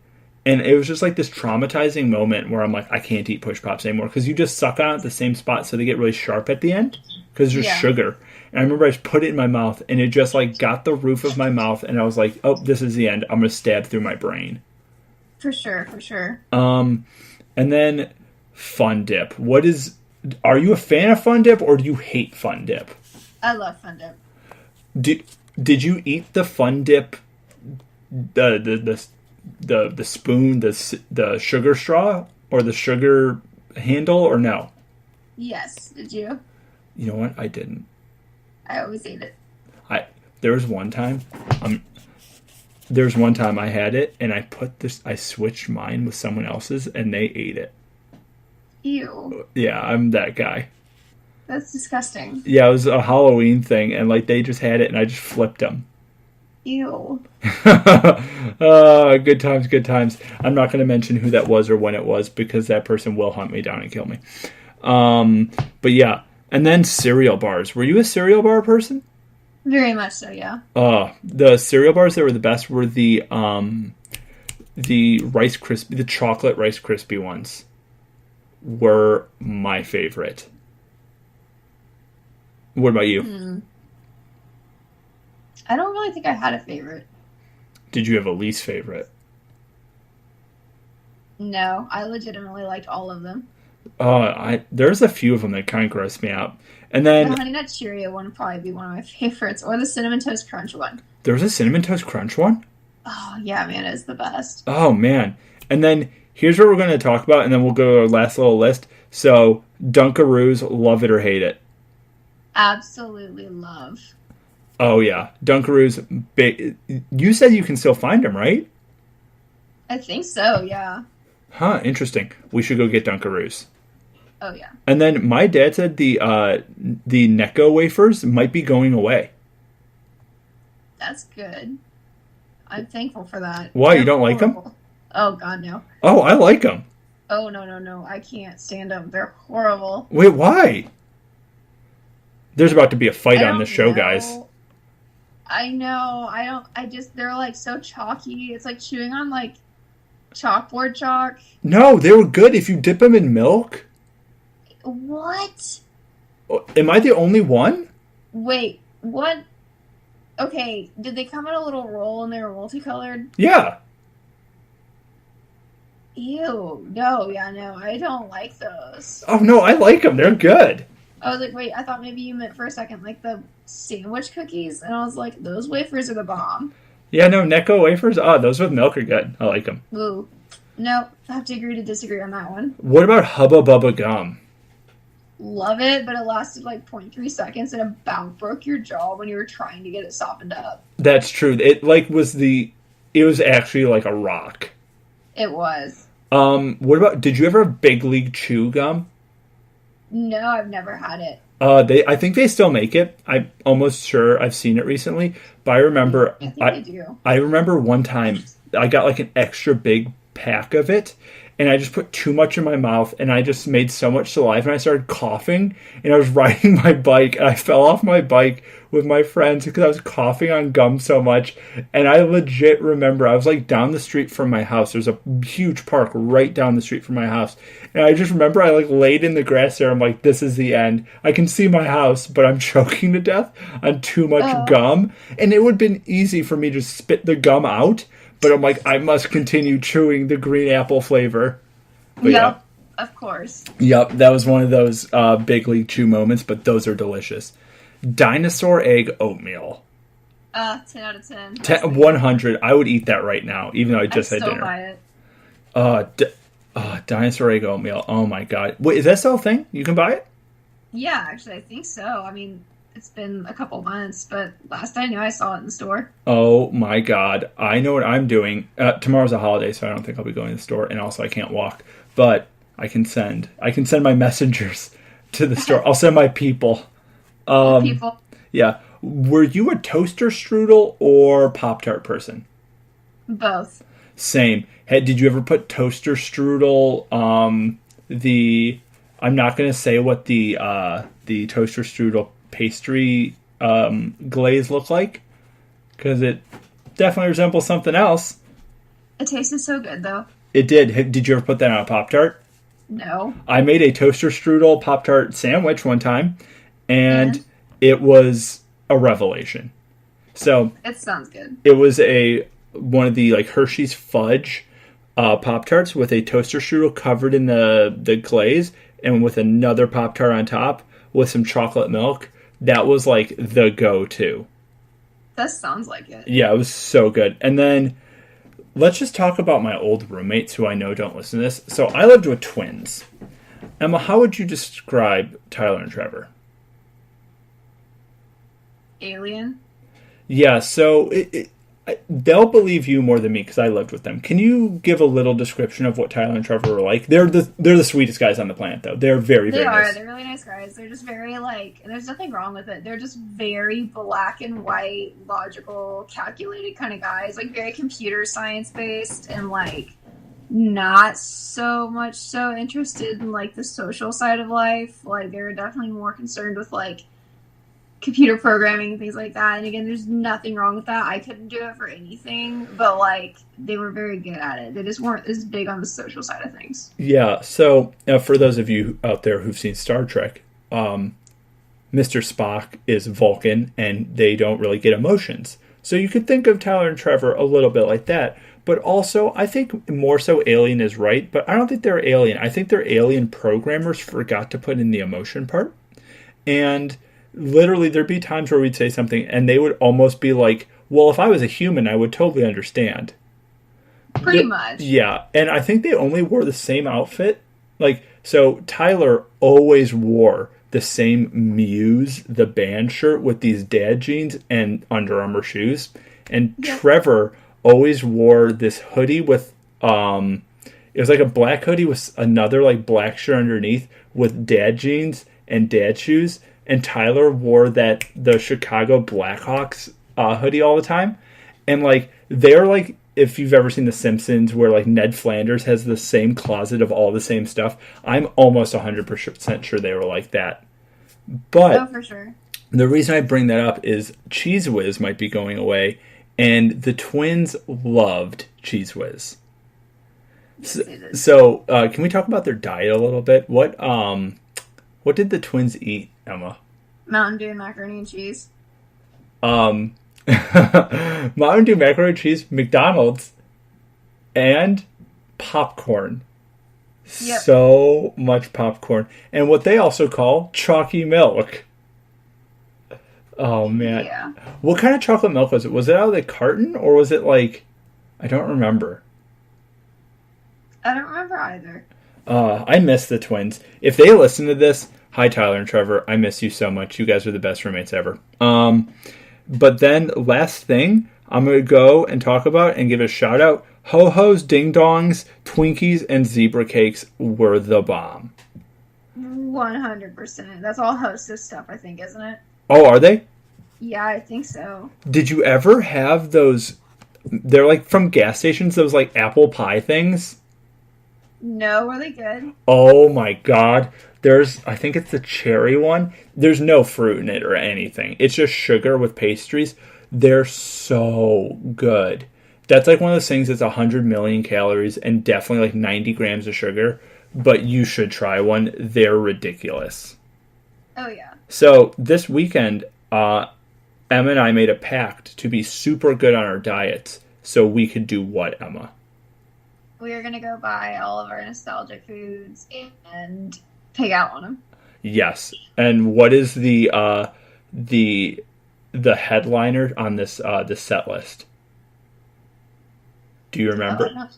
And it was just like this traumatizing moment where I'm like, I can't eat Push Pops anymore because you just suck on it at the same spot so they get really sharp at the end because there's sugar. And I remember I just put it in my mouth and it just like got the roof of my mouth and I was like, oh, this is the end. I'm going to stab through my brain. For sure, for sure. And then Fun Dip. Are you a fan of Fun Dip or do you hate Fun Dip? I love Fun Dip. Did you eat the Fun Dip, the spoon, the sugar straw or the sugar handle or no? Yes. Did you? You know what? I didn't. I always ate it. There was one time I had it and I switched mine with someone else's and they ate it. Ew. Yeah, I'm that guy. That's disgusting. Yeah, it was a Halloween thing and like they just had it and I just flipped them. Ew. Good times, good times. I'm not going to mention who that was or when it was because that person will hunt me down and kill me. But yeah, and then cereal bars. Were you a cereal bar person? Very much so, yeah. The cereal bars that were the best were the Rice Krispie, the chocolate Rice Krispie ones were my favorite. What about you? I don't really think I had a favorite. Did you have a least favorite? No, I legitimately liked all of them. There's a few of them that kind of gross me out. And then the Honey Nut Cheerio one would probably be one of my favorites, or the Cinnamon Toast Crunch one. There was a Cinnamon Toast Crunch one? Oh, yeah, man, it's the best. Oh, man. And then here's what we're going to talk about, and then we'll go to our last little list. So, Dunkaroos, love it or hate it? Absolutely love. Oh, yeah. Dunkaroos, you said you can still find them, right? I think so, yeah. Huh, interesting. We should go get Dunkaroos. Oh, yeah. And then my dad said the Necco wafers might be going away. That's good. I'm thankful for that. Why, you don't like them? Oh, God, no. Oh, I like them. Oh, no. I can't stand them. They're horrible. Wait, why? There's about to be a fight on the show, guys. I know. They're like so chalky. It's like chewing on like chalkboard chalk. No, they were good if you dip them in milk. What? Am I the only one? Wait, what? Okay, did they come in a little roll and they were multicolored? Yeah. Ew. No, I don't like those. Oh, no, I like them. They're good. I was like, wait, I thought maybe you meant for a second like the sandwich cookies, and I was like, those wafers are the bomb. Yeah, no, Necco wafers, those with milk are good. I like them. Ooh. No, I have to agree to disagree on that one. What about Hubba Bubba gum? Love it, but it lasted like 0.3 seconds and about broke your jaw when you were trying to get it softened up. That's true. It was actually like a rock. It was. What about, did you ever have Big League Chew gum? No, I've never had it. I think they still make it. I'm almost sure I've seen it recently, but I remember I think they do. I remember one time I got like an extra big pack of it, and I just put too much in my mouth, and I just made so much saliva, and I started coughing, and I was riding my bike, and I fell off my bike with my friends because I was coughing on gum so much, and I legit remember I was like down the street from my house. There's a huge park right down the street from my house, and I just remember I like laid in the grass there. I'm like, this is the end. I can see my house, but I'm choking to death on too much gum, and it would have been easy for me to spit the gum out, but I'm like, I must continue chewing the green apple flavor. But yep, of course. Yep, that was one of those Big League Chew moments, but those are delicious. Dinosaur egg oatmeal. 10 out of 10. 100. I would eat that right now, even though I just had dinner. Buy it. Dinosaur egg oatmeal. Oh my god. Wait, is that still a thing? You can buy it? Yeah, actually, I think so. I mean, it's been a couple months, but last I knew I saw it in the store. Oh my god. I know what I'm doing. Tomorrow's a holiday, so I don't think I'll be going to the store, and also I can't walk. But I can send my messengers to the store. I'll send my people. People. Yeah. Were you a toaster strudel or Pop-Tart person? Both. Same. Hey, did you ever put toaster strudel, I'm not going to say what the toaster strudel pastry glaze looked like, because it definitely resembles something else. It tasted so good, though. It did. Did you ever put that on a Pop-Tart? No. I made a toaster strudel Pop-Tart sandwich one time, and it was a revelation. So it sounds good. It was one of the like Hershey's fudge Pop-Tarts with a toaster strudel covered in the glaze, and with another Pop-Tart on top with some chocolate milk. That was like the go-to. That sounds like it. Yeah, it was so good. And then let's just talk about my old roommates who I know don't listen to this. So I lived with twins. Emma, how would you describe Tyler and Trevor? Alien? Yeah, so they'll believe you more than me because I lived with them. Can you give a little description of what Tyler and Trevor were like? They're the sweetest guys on the planet, though. They're very nice. They're really nice guys. They're just very, and there's nothing wrong with it. They're just very black and white, logical, calculated kind of guys. Like, very computer science-based and, not so much so interested in, the social side of life. Like, they're definitely more concerned with, computer programming and things like that. And again, there's nothing wrong with that. I couldn't do it for anything, but they were very good at it. They just weren't as big on the social side of things. Yeah. So for those of you out there who've seen Star Trek, Mr. Spock is Vulcan, and they don't really get emotions. So you could think of Tyler and Trevor a little bit like that. But also, I think more so Alien is right, but I don't think they're alien. I think their alien programmers forgot to put in the emotion part. And literally, there'd be times where we'd say something, and they would almost be like, well, if I was a human, I would totally understand. Pretty much. Yeah, and I think they only wore the same outfit. So Tyler always wore the same Muse, the band shirt with these dad jeans and Under Armour shoes. And Trevor always wore this hoodie with, it was like a black hoodie with another black shirt underneath with dad jeans and dad shoes. And Tyler wore the Chicago Blackhawks hoodie all the time. And, they're if you've ever seen The Simpsons where, Ned Flanders has the same closet of all the same stuff, I'm almost 100% sure they were like that. But oh, for sure. the reason I bring that up is Cheese Whiz might be going away, and the twins loved Cheese Whiz. So can we talk about their diet a little bit? What did the twins eat, Emma? Mountain Dew macaroni and cheese. Mountain Dew macaroni and cheese, McDonald's, and popcorn. Yep. So much popcorn. And what they also call chalky milk. Oh, man. Yeah. What kind of chocolate milk was it? Was it out of the carton, or was it like... I don't remember. I don't remember either. I miss the twins. If they listen to this, hi, Tyler and Trevor. I miss you so much. You guys are the best roommates ever. But then, last thing, I'm going to go and talk about and give a shout out. Ho-Ho's, Ding Dongs, Twinkies, and Zebra Cakes were the bomb. 100%. That's all Hostess stuff, I think, isn't it? Oh, are they? Yeah, I think so. Did you ever have those... They're like from gas stations, those like apple pie things? No, were they good? Oh my god. I think it's the cherry one. There's no fruit in it or anything. It's just sugar with pastries. They're so good. That's like one of those things that's 100 million calories and definitely like 90 grams of sugar. But you should try one. They're ridiculous. Oh, yeah. So this weekend, Emma and I made a pact to be super good on our diets so we could do what, Emma? We are going to go buy all of our nostalgic foods and pig out on them. Yes. And what is the headliner on this the set list? Do you remember?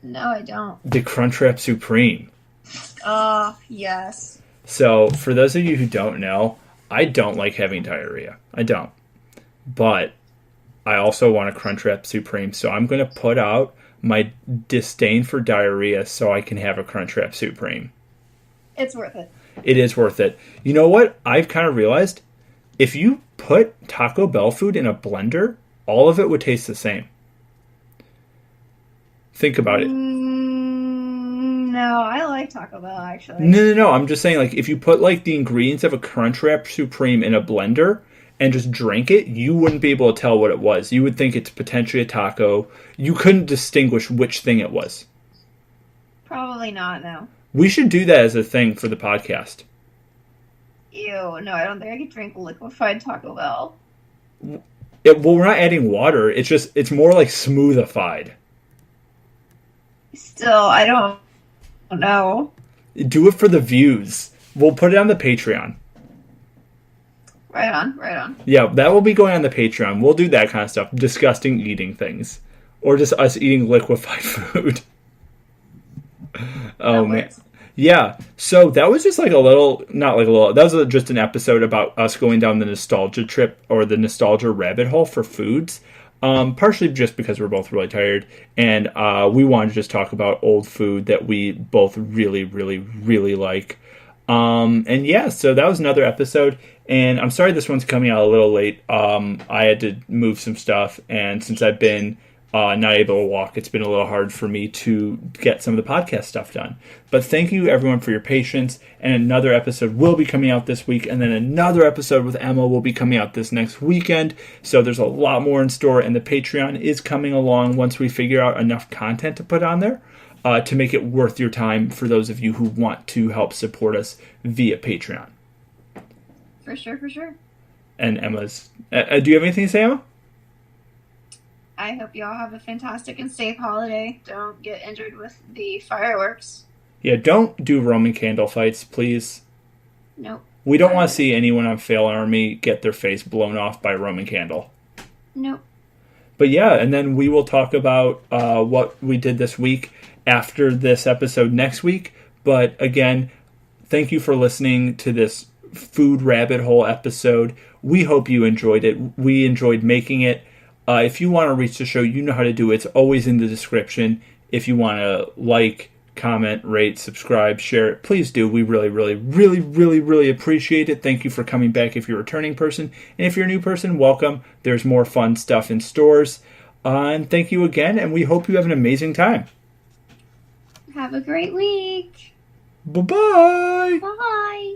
No, I don't. The Crunchwrap Supreme. Oh, yes. So, for those of you who don't know, I don't like having diarrhea. I don't. But I also want a Crunchwrap Supreme, so I'm going to put out my disdain for diarrhea so I can have a Crunchwrap Supreme. It's worth it. It is worth it. You know what? I've kind of realized if you put Taco Bell food in a blender, all of it would taste the same. Think about it. No, I like Taco Bell, actually. No. I'm just saying, like, if you put, like, the ingredients of a Crunchwrap Supreme in a blender and just drink it, you wouldn't be able to tell what it was. You would think it's potentially a taco. You couldn't distinguish which thing it was. Probably not, no. We should do that as a thing for the podcast. Ew, no, I don't think I could drink liquefied Taco Bell. Well, we're not adding water. It's more like smoothified. Still, I don't know. Do it for the views. We'll put it on the Patreon. Right on. Yeah, that will be going on the Patreon. We'll do that kind of stuff. Disgusting eating things. Or just us eating liquefied food. Oh, man. Yeah, so that was just like that was just an episode about us going down the nostalgia trip or the nostalgia rabbit hole for foods. Partially just because we're both really tired, and we wanted to just talk about old food that we both really, really, really like. And yeah, so that was another episode, and I'm sorry this one's coming out a little late. I had to move some stuff, and since I've been not able to walk, it's been a little hard for me to get some of the podcast stuff done. But thank you everyone for your patience, and another episode will be coming out this week, and then another episode with Emma will be coming out this next weekend. So there's a lot more in store, and the Patreon is coming along once we figure out enough content to put on there to make it worth your time for those of you who want to help support us via Patreon. For sure. And Emma's... do you have anything to say, Emma? I hope you all have a fantastic and safe holiday. Don't get injured with the fireworks. Yeah, don't do Roman candle fights, please. Nope. We don't want to see anyone on Fail Army get their face blown off by a Roman candle. Nope. But yeah, and then we will talk about what we did this week after this episode next week. But again, thank you for listening to this food rabbit hole episode. We hope you enjoyed it. We enjoyed making it. If you want to reach the show, you know how to do it. It's always in the description. If you want to like, comment, rate, subscribe, share it, please do. We really, really, really, really, really appreciate it. Thank you for coming back if you're a returning person. And if you're a new person, welcome. There's more fun stuff in stores. And thank you again, and we hope you have an amazing time. Have a great week. Bye-bye. Bye.